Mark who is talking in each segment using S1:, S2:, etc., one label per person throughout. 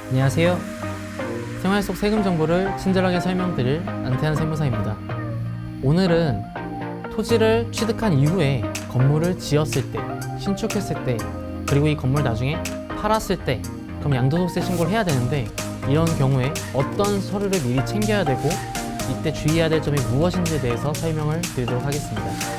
S1: 안녕하세요. 생활 속 세금 정보를 친절하게 설명드릴 안태한 세무사입니다. 오늘은 토지를 취득한 이후에 건물을 지었을 때, 신축했을 때, 그리고 이 건물 나중에 팔았을 때, 그럼 양도소득세 신고를 해야 되는데 이런 경우에 어떤 서류를 미리 챙겨야 되고 이때 주의해야 될 점이 무엇인지에 대해서 설명을 드리도록 하겠습니다.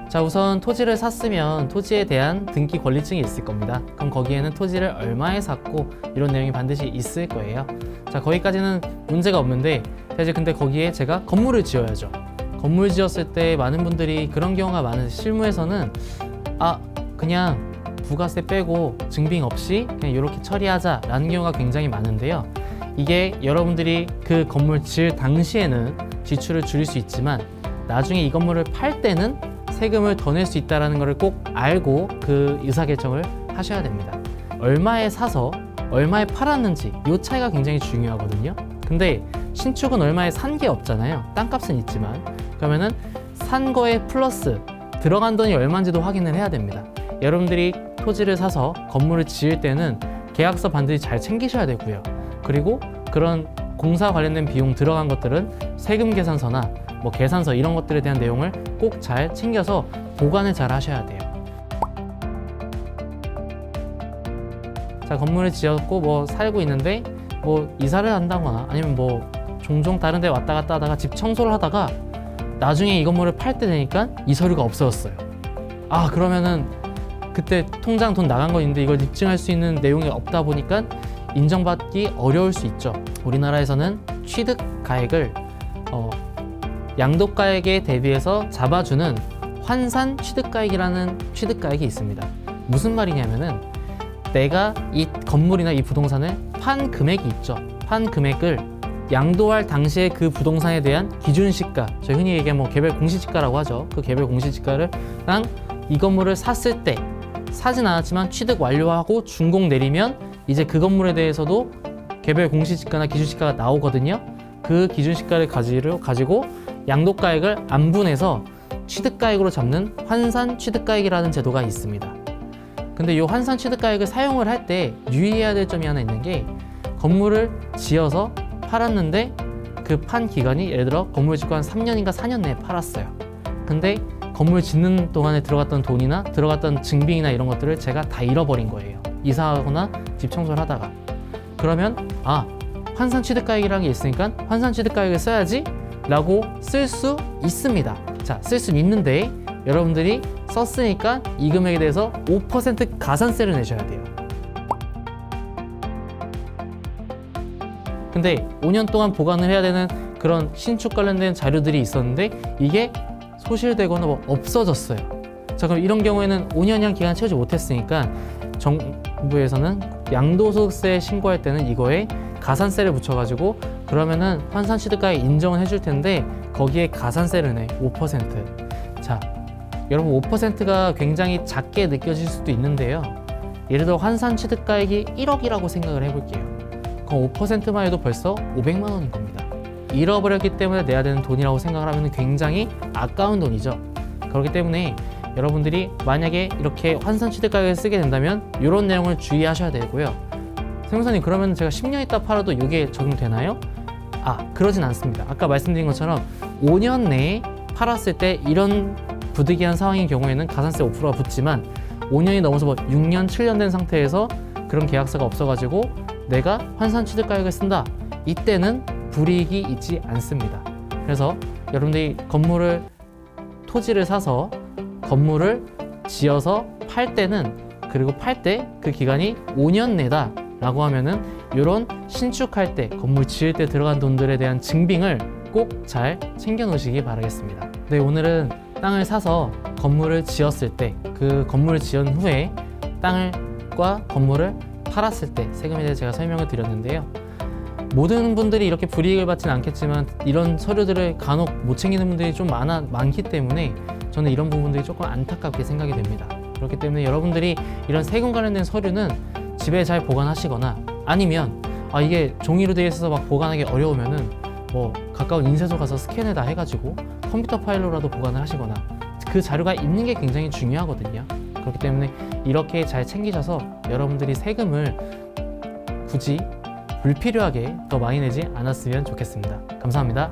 S1: 자, 우선 토지를 샀으면 토지에 대한 등기 권리증이 있을 겁니다. 그럼 거기에는 토지를 얼마에 샀고 이런 내용이 반드시 있을 거예요. 자, 거기까지는 문제가 없는데 이제 근데 거기에 제가 건물을 지어야죠. 건물 지었을 때 많은 분들이 그런 경우가 많은 실무에서는 그냥 부가세 빼고 증빙 없이 그냥 이렇게 처리하자라는 경우가 굉장히 많은데요. 이게 여러분들이 그 건물 지을 당시에는 지출을 줄일 수 있지만 나중에 이 건물을 팔 때는 세금을 더 낼 수 있다는 것을 꼭 알고 그 의사결정을 하셔야 됩니다. 얼마에 사서 얼마에 팔았는지 이 차이가 굉장히 중요하거든요. 근데 신축은 얼마에 산 게 없잖아요. 땅값은 있지만. 그러면은 산 거에 플러스 들어간 돈이 얼마인지도 확인을 해야 됩니다. 여러분들이 토지를 사서 건물을 지을 때는 계약서 반드시 잘 챙기셔야 되고요. 그리고 그런 공사 관련된 비용 들어간 것들은 세금 계산서나 계산서 이런 것들에 대한 내용을 꼭 잘 챙겨서 보관을 잘 하셔야 돼요. 자, 건물을 지었고 살고 있는데 이사를 한다거나 아니면 종종 다른 데 왔다 갔다 하다가 집 청소를 하다가 나중에 이 건물을 팔 때 되니까 이 서류가 없어졌어요. 그러면은 그때 통장 돈 나간 거 있는데 이걸 입증할 수 있는 내용이 없다 보니까 인정받기 어려울 수 있죠. 우리나라에서는 취득 가액을 양도가액에 대비해서 잡아주는 환산 취득가액이라는 취득가액이 있습니다. 무슨 말이냐면은 내가 이 건물이나 이 부동산을 판 금액이 있죠. 판 금액을 양도할 당시에 그 부동산에 대한 기준시가, 저희 흔히 얘기하면 개별 공시지가라고 하죠. 그 개별 공시지가를 이 건물을 샀을 때 사진 않았지만 취득 완료하고 준공 내리면 이제 그 건물에 대해서도 개별 공시지가나 기준시가가 나오거든요. 그 기준시가를 가지고 양도가액을 안분해서 취득가액으로 잡는 환산 취득가액이라는 제도가 있습니다. 근데 이 환산 취득가액을 사용을 할 때 유의해야 될 점이 하나 있는 게 건물을 지어서 팔았는데 그 판 기간이 예를 들어 건물 짓고 한 3년인가 4년 내에 팔았어요. 근데 건물 짓는 동안에 들어갔던 돈이나 들어갔던 증빙이나 이런 것들을 제가 다 잃어버린 거예요. 이사하거나 집 청소를 하다가. 그러면 환산 취득가액이라는 게 있으니까 환산 취득가액을 써야지 라고 쓸 수 있습니다. 자, 쓸 수는 있는데 여러분들이 썼으니까 이 금액에 대해서 5% 가산세를 내셔야 돼요. 근데 5년 동안 보관을 해야 되는 그런 신축 관련된 자료들이 있었는데 이게 소실되거나 없어졌어요. 자, 그럼 이런 경우에는 5년이란 기간을 채우지 못했으니까 정부에서는 양도소득세 신고할 때는 이거에 가산세를 붙여가지고 그러면은 환산 취득가액 인정을 해줄 텐데 거기에 가산세를 내 5%. 자, 여러분 5%가 굉장히 작게 느껴질 수도 있는데요. 예를 들어 환산 취득가액이 1억이라고 생각을 해볼게요. 그럼 5%만 해도 벌써 500만 원인 겁니다. 잃어버렸기 때문에 내야 되는 돈이라고 생각을 하면 굉장히 아까운 돈이죠. 그렇기 때문에 여러분들이 만약에 이렇게 환산 취득가액을 쓰게 된다면 이런 내용을 주의하셔야 되고요. 세무사님, 그러면 제가 10년 있다 팔아도 이게 적용되나요? 그러진 않습니다. 아까 말씀드린 것처럼 5년 내에 팔았을 때 이런 부득이한 상황인 경우에는 가산세 5%가 붙지만 5년이 넘어서 6년, 7년 된 상태에서 그런 계약서가 없어가지고 내가 환산 취득가액을 쓴다. 이때는 불이익이 있지 않습니다. 그래서 여러분들이 토지를 사서 건물을 지어서 팔 때는 그리고 팔 때 그 기간이 5년 내다 라고 하면은 이런 신축할 때 건물 지을 때 들어간 돈들에 대한 증빙을 꼭 잘 챙겨 놓으시기 바라겠습니다. 네, 오늘은 땅을 사서 건물을 지었을 때 그 건물을 지은 후에 땅과 건물을 팔았을 때 세금에 대해 제가 설명을 드렸는데요. 모든 분들이 이렇게 불이익을 받지는 않겠지만 이런 서류들을 간혹 못 챙기는 분들이 좀 많기 때문에 저는 이런 부분들이 조금 안타깝게 생각이 됩니다. 그렇기 때문에 여러분들이 이런 세금 관련된 서류는 집에 잘 보관하시거나 아니면 이게 종이로 되어 있어서 보관하기 어려우면은 뭐 가까운 인쇄소 가서 스캔에다 해가지고 컴퓨터 파일로라도 보관을 하시거나 그 자료가 있는 게 굉장히 중요하거든요. 그렇기 때문에 이렇게 잘 챙기셔서 여러분들이 세금을 굳이 불필요하게 더 많이 내지 않았으면 좋겠습니다. 감사합니다.